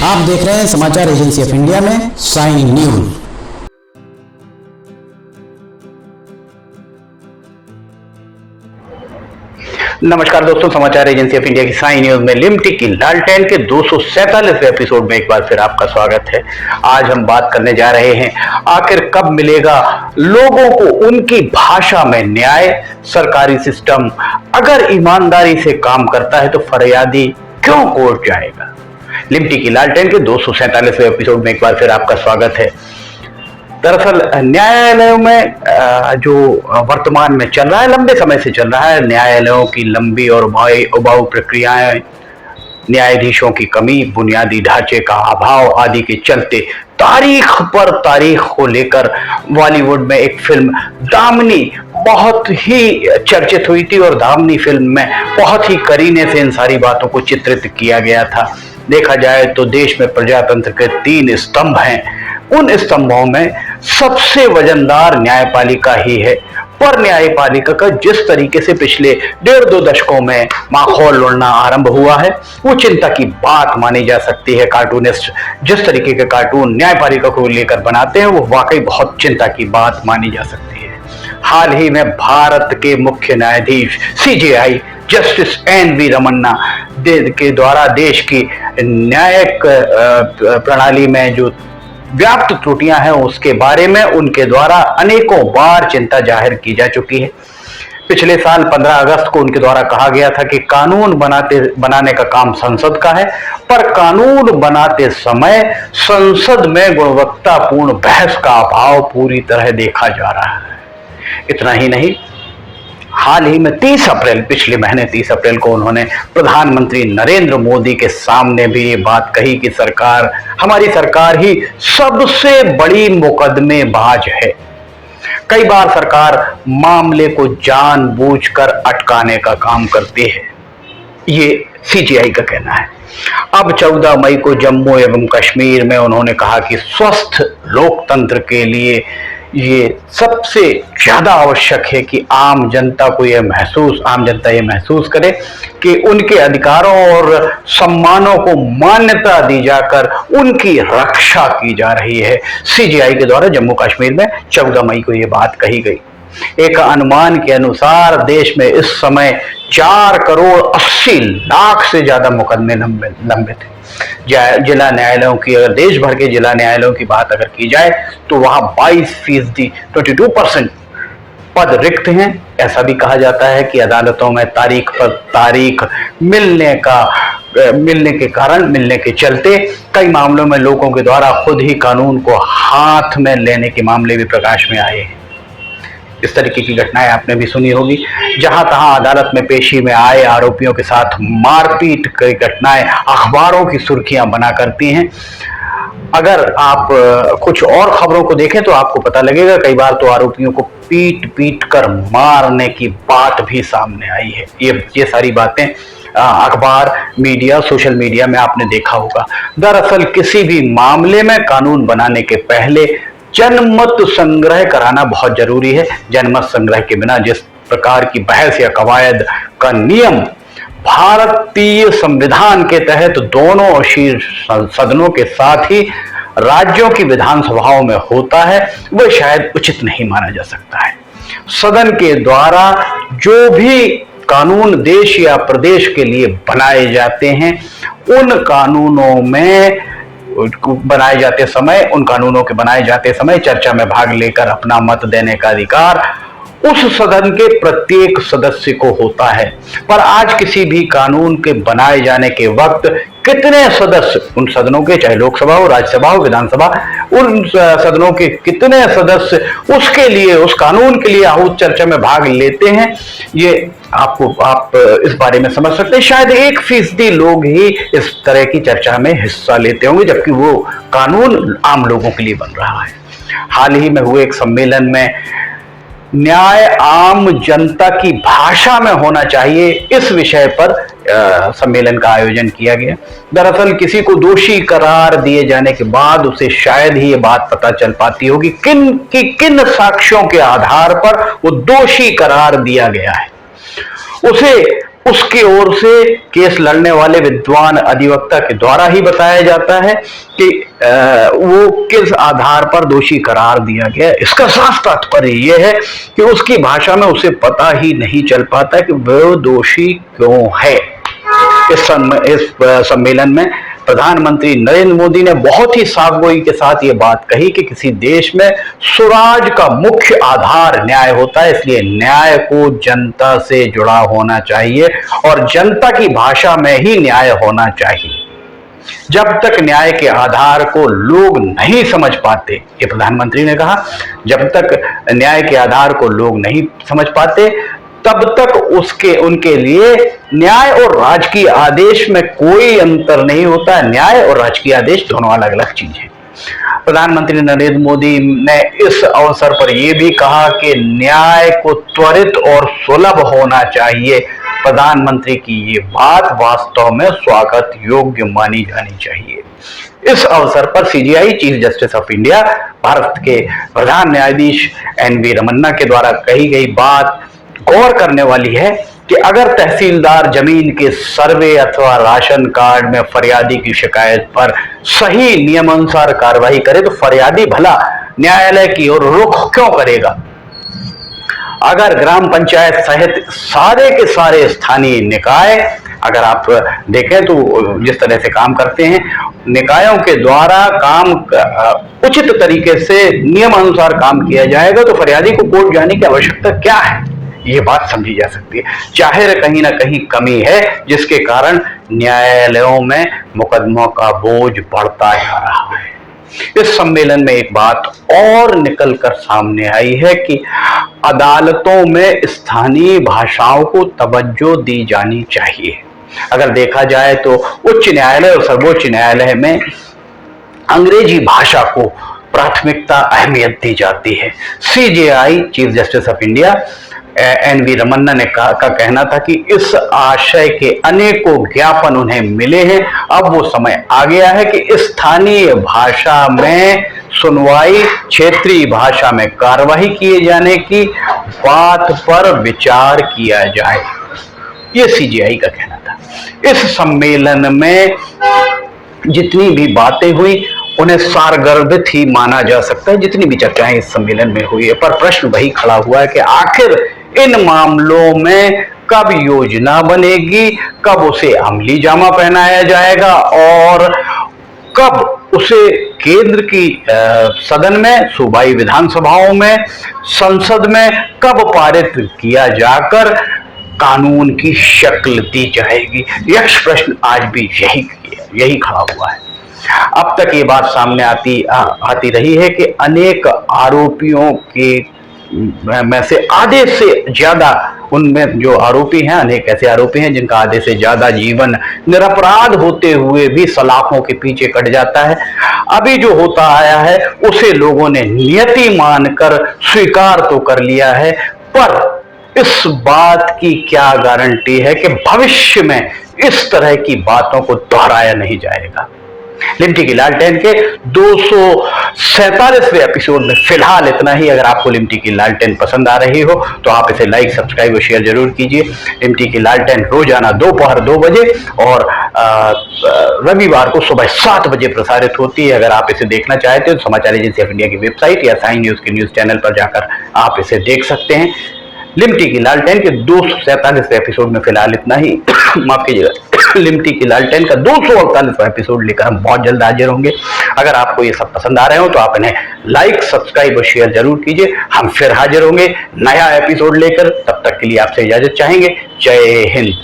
आप देख रहे हैं समाचार एजेंसी ऑफ इंडिया में साइन न्यूज। नमस्कार दोस्तों, समाचार एजेंसी ऑफ इंडिया की साइन न्यूज में लिमटी की लालटेन के 247वें एपिसोड में एक बार फिर आपका स्वागत है। आज हम बात करने जा रहे हैं, आखिर कब मिलेगा लोगों को उनकी भाषा में न्याय। सरकारी सिस्टम अगर ईमानदारी से काम करता है तो फरियादी क्यों कोर्ट जाएगा। लिमटी की लालटेन के 247वें एपिसोड में एक बार फिर आपका स्वागत है। दरअसल न्यायालयों में जो वर्तमान में चल रहा है, लंबे समय से चल रहा है, न्यायालयों की लंबी और उबाऊ प्रक्रियाएं, न्यायाधीशों की कमी, बुनियादी ढांचे का अभाव आदि के चलते तारीख पर तारीख को लेकर बॉलीवुड में एक फिल्म दामिनी बहुत ही चर्चित हुई थी और दामिनी फिल्म में बहुत ही करीने से इन सारी बातों को चित्रित किया गया था। देखा जाए तो देश में प्रजातंत्र के 3 स्तंभ हैं, उन स्तंभों में सबसे वजनदार न्यायपालिका ही है। पर न्यायपालिका का जिस तरीके से पिछले 1.5-2 दशकों में माहौल उड़ना आरंभ हुआ है, वो चिंता की बात मानी जा सकती है। कार्टूनिस्ट जिस तरीके के कार्टून न्यायपालिका को लेकर बनाते हैं, वो वाकई बहुत चिंता की बात मानी जा सकती है। हाल ही में भारत के मुख्य न्यायाधीश CJI जस्टिस NV रमन्ना के द्वारा देश की न्यायिक प्रणाली में जो व्याप्त त्रुटियां हैं उसके बारे में उनके द्वारा अनेकों बार चिंता जाहिर की जा चुकी है। पिछले साल 15 अगस्त को उनके द्वारा कहा गया था कि कानून बनाने का काम संसद का है, पर कानून बनाते समय संसद में गुणवत्तापूर्ण बहस का अभाव पूरी तरह देखा जा रहा है। इतना ही नहीं, हाल ही में 30 अप्रैल, पिछले महीने 30 अप्रैल को उन्होंने प्रधानमंत्री नरेंद्र मोदी के सामने भी ये बात कही कि हमारी सरकार ही सबसे बड़ी मुकदमेबाज है। कई बार सरकार मामले को जानबूझकर अटकाने का काम करती है, ये CJI का कहना है। अब 14 मई को जम्मू एवं कश्मीर में उन्होंने कहा कि स्वस्थ लोकतंत्र के लिए ये सबसे ज्यादा आवश्यक है कि आम जनता ये महसूस करे कि उनके अधिकारों और सम्मानों को मान्यता दी जाकर उनकी रक्षा की जा रही है। CJI के द्वारा जम्मू कश्मीर में 14 मई को ये बात कही गई। एक अनुमान के अनुसार देश में इस समय 4 करोड़ 80 लाख से ज्यादा मुकदमे लंबित हैं। जिला न्यायालयों की, अगर देश भर के जिला न्यायालयों की बात अगर की जाए तो वहां 22%, 22% पद रिक्त हैं। ऐसा भी कहा जाता है कि अदालतों में तारीख पर तारीख मिलने के चलते कई मामलों में लोगों के द्वारा खुद ही कानून को हाथ में लेने के मामले भी प्रकाश में आए हैं। इस तरीके की घटनाएं आपने भी सुनी होगी, जहां तहां अदालत में पेशी में आए आरोपियों के साथ मारपीट की घटनाएं अखबारों की सुर्खियां बना करती हैं। अगर आप कुछ और खबरों को देखें तो आपको पता लगेगा कई बार तो आरोपियों को पीट कर मारने की बात भी सामने आई है। ये सारी बातें अखबार, मीडिया, सोशल मीडिया में आपने देखा होगा। दरअसल किसी भी मामले में कानून बनाने के पहले जनमत संग्रह कराना बहुत जरूरी है। जनमत संग्रह के बिना जिस प्रकार की बहस या कवायद का नियम भारतीय संविधान के तहत दोनों शीर्ष सदनों के साथ ही राज्यों की विधानसभाओं में होता है, वह शायद उचित नहीं माना जा सकता है। सदन के द्वारा जो भी कानून देश या प्रदेश के लिए बनाए जाते हैं, उन कानूनों के बनाए जाते समय चर्चा में भाग लेकर अपना मत देने का अधिकार उस सदन के प्रत्येक सदस्य को होता है। पर आज किसी भी कानून के बनाए जाने के वक्त कितने सदस्य उन सदनों के, चाहे लोकसभा हो, राज्यसभा हो, विधानसभा, उन सदनों के कितने सदस्य उसके लिए, उस कानून के लिए आहूत चर्चा में भाग लेते हैं, ये आप इस बारे में समझ सकते हैं। शायद 1% लोग ही इस तरह की चर्चा में हिस्सा लेते होंगे, जबकि वो कानून आम लोगों के लिए बन रहा है। हाल ही में हुए एक सम्मेलन में न्याय आम जनता की भाषा में होना चाहिए, इस विषय पर सम्मेलन का आयोजन किया गया। दरअसल किसी को दोषी करार दिए जाने के बाद उसे शायद ही ये बात पता चल पाती होगी किन साक्ष्यों के आधार पर वो दोषी करार दिया गया है। उसे उसकी ओर से केस लड़ने वाले विद्वान अधिवक्ता के द्वारा ही बताया जाता है कि वो किस आधार पर दोषी करार दिया गया। इसका साफ तात्पर्य यह है कि उसकी भाषा में उसे पता ही नहीं चल पाता कि वह दोषी क्यों है। इस सम्मेलन में प्रधानमंत्री नरेंद्र मोदी ने बहुत ही साफगोई के साथ ये बात कही कि किसी देश में स्वराज का मुख्य आधार न्याय होता है, इसलिए न्याय को जनता से जुड़ा होना चाहिए और जनता की भाषा में ही न्याय होना चाहिए। जब तक न्याय के आधार को लोग नहीं समझ पाते, ये प्रधानमंत्री ने कहा, जब तक न्याय के आधार को लोग नहीं समझ पाते तब तक उनके लिए न्याय और राजकीय आदेश में कोई अंतर नहीं होता। न्याय और राजकीय आदेश दोनों अलग अलग चीज है। प्रधानमंत्री नरेंद्र मोदी ने इस अवसर पर यह भी कहा कि न्याय को त्वरित और सुलभ होना चाहिए। प्रधानमंत्री की ये बात वास्तव में स्वागत योग्य मानी जानी चाहिए। इस अवसर पर CJI chief justice of India Bharat के प्रधान न्यायाधीश एनवी रमन्ना के द्वारा कही गई बात गौर करने वाली है कि अगर तहसीलदार जमीन के सर्वे अथवा राशन कार्ड में फरियादी की शिकायत पर सही नियमानुसार कार्रवाई करे तो फरियादी भला न्यायालय की ओर रुख क्यों करेगा। अगर ग्राम पंचायत सहित सारे के सारे स्थानीय निकाय, अगर आप देखें तो जिस तरह से काम करते हैं, निकायों के द्वारा काम उचित तरीके से नियमानुसार काम किया जाएगा तो फरियादी को कोर्ट जाने की आवश्यकता क्या है, ये बात समझी जा सकती है। जाहिर कहीं ना कहीं कमी है जिसके कारण न्यायालयों में मुकदमों का बोझ बढ़ता जा रहा है। इस सम्मेलन में एक बात और निकलकर सामने आई है कि अदालतों में स्थानीय भाषाओं को तवज्जो दी जानी चाहिए। अगर देखा जाए तो उच्च न्यायालय और सर्वोच्च न्यायालय में अंग्रेजी भाषा को प्राथमिकता अहमियत दी जाती है। CJI chief justice of India NV Ramana ने का कहना था कि इस आशय के अनेकों ज्ञापन उन्हें मिले हैं। अब वो समय आ गया है कि स्थानीय भाषा में सुनवाई, क्षेत्रीय भाषा में कार्रवाई किए जाने की बात पर विचार किया जाए, ये सीजेआई का कहना था। इस सम्मेलन में जितनी भी बातें हुई उन्हें सारगर्भित ही माना जा सकता है, जितनी भी चर्चाएं इस सम्मेलन में हुई है। पर प्रश्न वही खड़ा हुआ है कि आखिर इन मामलों में कब योजना बनेगी, कब उसे अमली जामा पहनाया जाएगा और कब उसे केंद्र की सदन में, सूबाई विधानसभाओं में, संसद में कब पारित किया जाकर कानून की शक्ल दी जाएगी। यह प्रश्न आज भी यही खड़ा हुआ है। अब तक ये बात सामने आती रही है कि अनेक आरोपियों के में से आधे से ज्यादा, उनमें जो आरोपी हैं, अनेक ऐसे आरोपी हैं जिनका आधे से ज्यादा जीवन निरपराध होते हुए भी सलाखों के पीछे कट जाता है। अभी जो होता आया है उसे लोगों ने नियति मानकर स्वीकार तो कर लिया है, पर इस बात की क्या गारंटी है कि भविष्य में इस तरह की बातों को दोहराया नहीं जाएगा। लिमटी की लालटेन के 247वें एपिसोड में फिलहाल इतना ही। अगर आपको लिमटी की लालटेन पसंद आ रही हो तो आप इसे लाइक, सब्सक्राइब और शेयर जरूर कीजिए। लिमटी की लालटेन रोजाना दोपहर 2 बजे और रविवार को सुबह 7 बजे प्रसारित होती है। अगर आप इसे देखना चाहते हो तो समाचार एजेंसी ऑफ इंडिया की वेबसाइट या साइन न्यूज के न्यूज चैनल पर जाकर आप इसे देख सकते हैं। लिमटी की लालटेन के 247वें एपिसोड में फिलहाल इतना ही। माफ कीजिएगा, लिमटी की लालटेन का 248वां एपिसोड लेकर हम बहुत जल्द हाजिर होंगे। अगर आपको ये सब पसंद आ रहे हो तो आप इन्हें लाइक, सब्सक्राइब और शेयर जरूर कीजिए। हम फिर हाजिर होंगे नया एपिसोड लेकर, तब तक के लिए आपसे इजाजत चाहेंगे। जय हिंद।